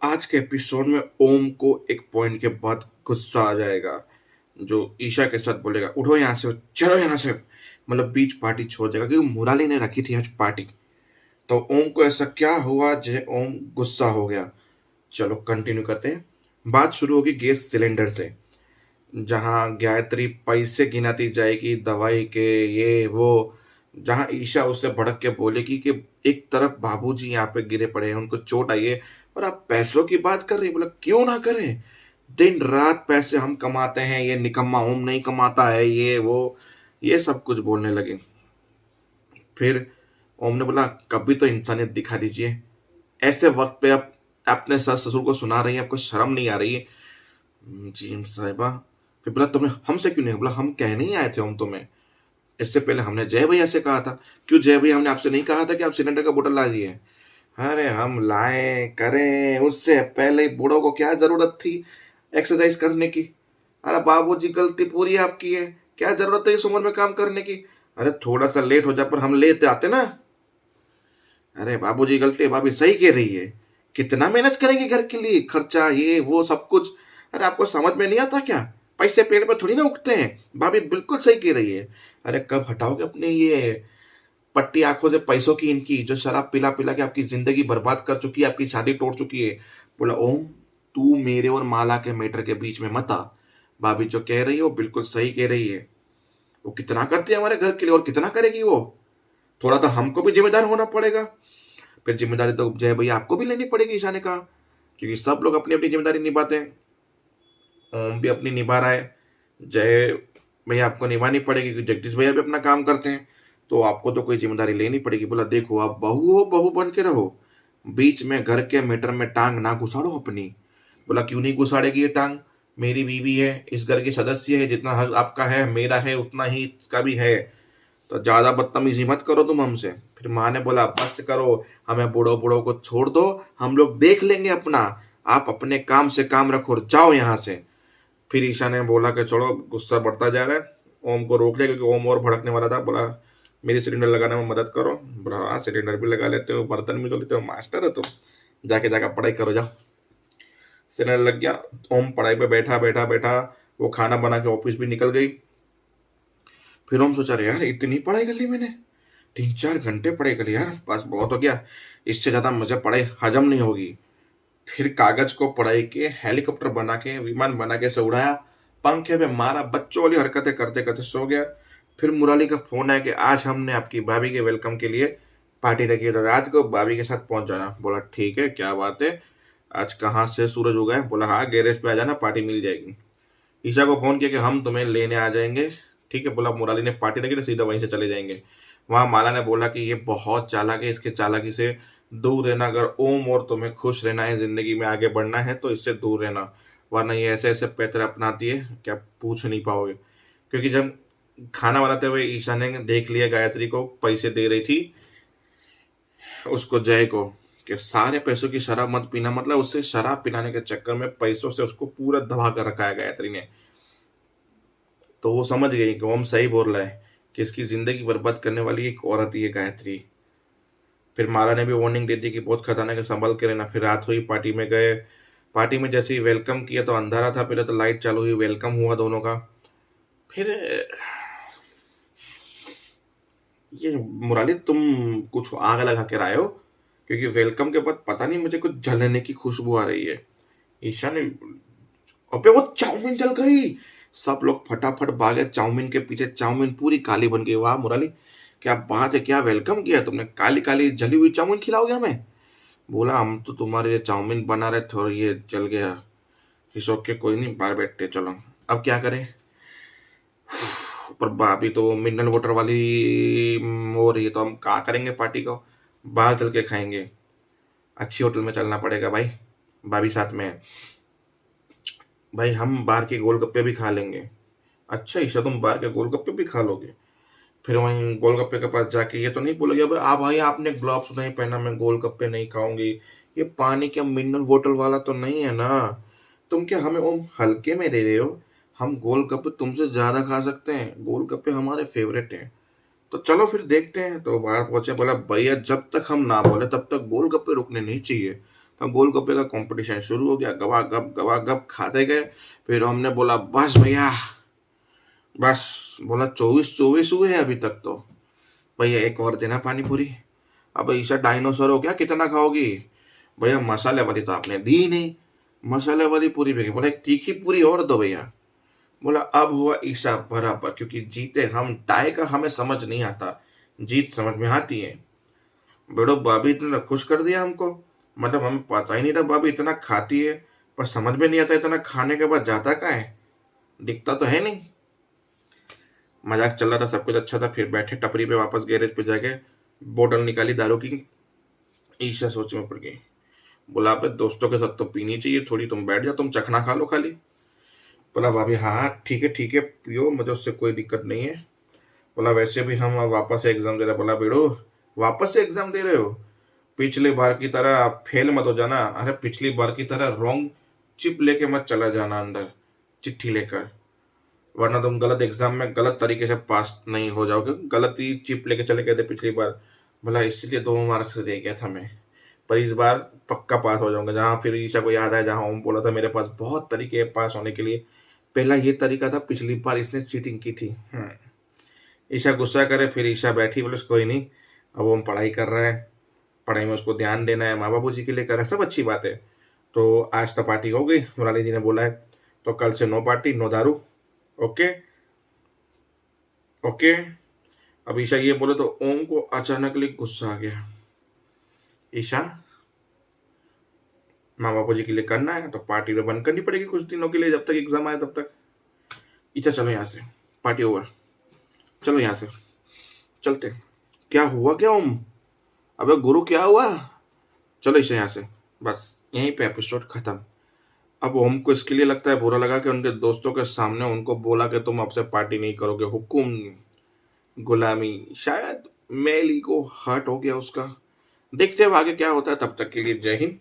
आज के एपिसोड में ओम को एक पॉइंट के बाद गुस्सा आ जाएगा, जो ईशा के साथ बोलेगा उठो यहाँ से, चलो यहाँ से। मतलब बीच पार्टी छोड़ देगा क्योंकि मुराली ने रखी थी आज पार्टी। तो ओम को ऐसा क्या हुआ जो ओम गुस्सा हो गया। चलो कंटिन्यू करते हैं। बात शुरू होगी गैस सिलेंडर से, जहां गायत्री पैसे गिनाती जाएगी दवाई के, ये वो। जहां ईशा उससे भड़क के बोलेगी कि एक तरफ बाबूजी यहाँ पे गिरे पड़े हैं, उनको चोट आई है, और आप पैसों की बात कर रही है। बोला क्यों ना करें, दिन रात पैसे हम कमाते हैं, ये निकम्मा ओम नहीं कमाता है, ये वो, ये सब कुछ बोलने लगे। फिर ओम ने बोला कभी तो इंसानियत दिखा दीजिए, ऐसे वक्त पे आप अपने सास ससुर को सुना रही है, आपको शर्म नहीं आ रही है। जी साहिबा। फिर बोला तुमने हमसे क्यों नहीं, बोला हम कहने ही आए थे हम तुम्हें, इससे पहले हमने जय भैया से कहा था। क्यों जय भैया, हमने आपसे नहीं कहा था कि आप सिलेंडर का बोतल ला दिए। अरे हम लाए करें, उससे पहले बूढ़ों को क्या जरूरत थी एक्सरसाइज करने की। अरे बाबूजी गलती पूरी आपकी है, क्या जरूरत है इस उम्र में काम करने की। अरे थोड़ा सा लेट हो जाए पर हम लेते आते ना। अरे बाबूजी गलती है, भाभी सही कह रही है, कितना मेहनत करेंगे घर के लिए, खर्चा ये वो सब कुछ। अरे आपको समझ में नहीं आता क्या, पैसे पेड़ पर थोड़ी ना उगते हैं। भाभी बिल्कुल सही कह रही है। अरे कब हटाओगे अपने ये पट्टी आंखों से पैसों की, इनकी जो शराब पिला पिला के आपकी जिंदगी बर्बाद कर चुकी है, आपकी शादी तोड़ चुकी है। बोला ओम तू मेरे और माला के मैटर के बीच में मत आ, भाभी जो कह रही है वो बिल्कुल सही कह रही है। वो कितना करती है हमारे घर के लिए और कितना करेगी वो, थोड़ा तो हमको भी जिम्मेदार होना पड़ेगा। फिर जिम्मेदारी तो जय भैया आपको भी लेनी पड़ेगी, ईशा ने कहा, क्योंकि सब लोग अपनी अपनी जिम्मेदारी निभाते हैं। ओम भी अपनी निभा रहा है, जय भैया आपको निभानी पड़ेगी क्योंकि जगदीश भैया भी अपना काम करते हैं, तो आपको तो कोई जिम्मेदारी लेनी पड़ेगी। बोला देखो आप बहू हो, बहू बन के रहो, बीच में घर के मैटर में टांग ना घुसाड़ो अपनी। बोला क्यों नहीं घुसाड़ेगी ये टांग, मेरी बीवी है, इस घर की सदस्य है, जितना हक आपका है मेरा है उतना ही इसका भी है, तो ज्यादा बदतमीजी मत करो तुम हमसे। फिर माँ ने बोला बस करो, हमें बूढ़ो बूढ़ो को छोड़ दो, हम लोग देख लेंगे अपना, आप अपने काम से काम रखो और जाओ यहाँ से। फिर ईशा ने बोला कि चलो, गुस्सा बढ़ता जा रहा है, ओम को रोक लिया क्योंकि ओम और भड़कने वाला था। बोला मेरी सिलेंडर लगाने में मदद करो। बोला हाँ सिलेंडर भी लगा लेते हो, बर्तन भी धो लेते हो, मास्टर है तुम, जाके जाकर पढ़ाई करो जाओ। सिलेंडर लग गया, ओम पढ़ाई पे बैठा बैठा बैठा, वो खाना बना के ऑफिस भी निकल गई। फिर ओम सोचा यार इतनी पढ़ाई कर ली मैंने, 3-4 घंटे पढ़ाई कर ली यार, बस बहुत हो गया, इससे ज्यादा मुझे पढ़ाई हजम नहीं होगी। फिर कागज को पढ़ाई के हेलीकॉप्टर बना के, विमान बना के से उड़ाया, पंखे में मारा, बच्चों वाली हरकतें करते करते सो गया। फिर मुराली का फोन आया कि आज हमने आपकी भाभी के वेलकम के लिए पार्टी रखी है, तो रात को भाभी के साथ पहुंच जाना। बोला ठीक है, क्या बात है, आज कहाँ से सूरज उगा है। बोला हाँ गैरेज पे आ जाना, पार्टी मिल जाएगी। ईशा को फोन किया कि हम तुम्हें लेने आ जाएंगे, ठीक है। बोला मुराली ने पार्टी रखी तो सीधा वहीं से चले जाएंगे। वहां माला ने बोला कि ये बहुत चालाक है, इसके चालाकी से दूर रहना, अगर ओम और तुम्हें खुश रहना है, जिंदगी में आगे बढ़ना है तो इससे दूर रहना, वरना ये ऐसे ऐसे पैतरे अपनाती है कि आप पूछ नहीं पाओगे। क्योंकि जब खाना बनाते हुए ईशा ने देख लिया गायत्री को पैसे दे रही थी उसको, जय को, कि सारे पैसों की शराब मत पीना, मतलब उससे शराब पिलाने के चक्कर में पैसों से उसको पूरा दबा कर रखा है गायत्री ने। तो वो समझ गई कि ओम सही बोल रहा है कि इसकी जिंदगी बर्बाद करने वाली एक औरत ही है गायत्री। फिर माला ने भी वार्निंग दे दी कि बहुत खतरनाक है, संभल के रहना। फिर रात हुई, पार्टी में गए। पार्टी में जैसे ही वेलकम किया तो अंधारा था, पहले तो लाइट चालू हुई, वेलकम हुआ दोनों का। फिर ये मुराली तुम कुछ आग लगा के आए हो, क्योंकि वेलकम के बाद पता नहीं मुझे कुछ जलने की खुशबू आ रही है। ईशा ने, अबे वो चाउमीन जल गई। सब लोग फटाफट भागे चाउमीन के पीछे, चाउमीन पूरी काली बन गई। वाह मुराली क्या बात है, क्या वेलकम किया तुमने, काली काली जली हुई चाउमीन खिलाओगे हमें। बोला हम तो तुम्हारे लिए चाउमीन बना रहे थे और ये जल गया। इस ओके कोई नहीं, बाहर बैठते, चलो अब क्या करें। पर भाभी तो मिनरल वाटर वाली हो रही है, तो हम कहाँ करेंगे पार्टी को, बाहर चल के खाएंगे, अच्छी होटल में चलना पड़ेगा भाई, भाभी साथ में है। भाई हम बाहर के गोलगप्पे भी खा लेंगे। अच्छा ईशा तुम बाहर के गोलगप्पे भी खा लोगे। फिर वहीं गोलगप्पे के पास जाके ये तो नहीं बोलोगे अब आ भाई आपने ग्लव्स नहीं पहना, मैं गोलगप्पे नहीं खाऊंगी, ये पानी क्या मिनरल बोतल वाला तो नहीं है ना, तुम क्या हमें वो हल्के में दे रहे हो, हम गोलगप्पे तुमसे ज्यादा खा सकते हैं, गोलगप्पे हमारे फेवरेट हैं। तो चलो फिर देखते हैं। तो बाहर पहुंचे, बोला भैया जब तक हम ना बोले तब तक गोलगप्पे रुकने नहीं चाहिए, तो गोलगप्पे का कंपटीशन शुरू हो गया, गवा गप खाते गए। फिर हमने बोला बस भैया, बस बोला 24 हुए हैं अभी तक तो, भैया एक और देना पानी पूरी। अब ईशा डायनासोर हो क्या, कितना खाओगी भैया, मसाले वाली तो आपने दी ही नहीं, मसाले वाली पूरी भी बोला एक तीखी पूरी और दो भैया। बोला अब हुआ ईशा बराबर, क्योंकि जीते हम, टाई का हमें समझ नहीं आता, जीत समझ में आती है। बेड़ो भाभी इतना खुश कर दिया हमको, मतलब हमें पता ही नहीं था भाभी इतना खाती है, पर समझ में नहीं आता इतना खाने के बाद जाता कहाँ है, दिखता तो है नहीं। मजाक चल रहा था, सब कुछ अच्छा था। फिर बैठे टपरी पे, वापस गैरेज पे जाके बोतल निकाली दारू की। ईशा सोच में पड़ गई, बोला पे दोस्तों के साथ तो पीनी चाहिए थोड़ी, तुम बैठ जाओ, तुम चखना खा लो खाली। बोला भाभी हाँ ठीक है पियो, मुझे उससे कोई दिक्कत नहीं है। बोला वैसे भी हम वापस से एग्जाम दे रहे। बोला बेड़ो वापस से एग्जाम दे रहे हो, पिछली बार की तरह फेल मत हो जाना, अरे पिछली बार की तरह रॉन्ग चिप लेके मत चला जाना अंदर, चिट्ठी लेकर, वरना तुम गलत एग्जाम में गलत तरीके से पास नहीं हो जाओगे, गलत ही चिप लेके चले गए थे पिछली बार। बोला इसलिए 2 मार्क्स से दे गया था मैं, पर इस बार पक्का पास हो जाऊंगा। जहाँ फिर ईशा को याद आया, जहाँ ओम बोला था मेरे पास बहुत तरीके हैं पास होने के लिए, पहला ये तरीका था, पिछली बार इसने चीटिंग की थी। ईशा गुस्सा करे, फिर ईशा बैठी, बोले कोई नहीं, अब ओम पढ़ाई कर रहा है, पढ़ाई में उसको ध्यान देना है, माँ बाबू जी के लिए कर रहा है, सब अच्छी बात है। तो आज तो पार्टी हो गई, मुराली जी ने बोला है, तो कल से नो पार्टी नो दारू। Okay okay. अब ईशा ये बोले तो ओम को अचानक गुस्सा आ गया। ईशा, माँ बापू जी के लिए करना है तो पार्टी तो बंद करनी पड़ेगी कुछ दिनों के लिए, जब तक एग्जाम आए तब तक। ईशा चलो यहाँ से, पार्टी ओवर, चलो यहाँ से चलते। क्या हुआ क्या ओम, अबे गुरु क्या हुआ, चलो ईशा यहाँ से, बस यहीं पे एपिसोड खत्म। अब ओम को इसके लिए लगता है बुरा लगा कि उनके दोस्तों के सामने उनको बोला कि तुम अब से पार्टी नहीं करोगे, हुकुम गुलामी, शायद मेल ईगो हर्ट हो गया उसका। देखते हैं आगे क्या होता है, तब तक के लिए जय हिंद।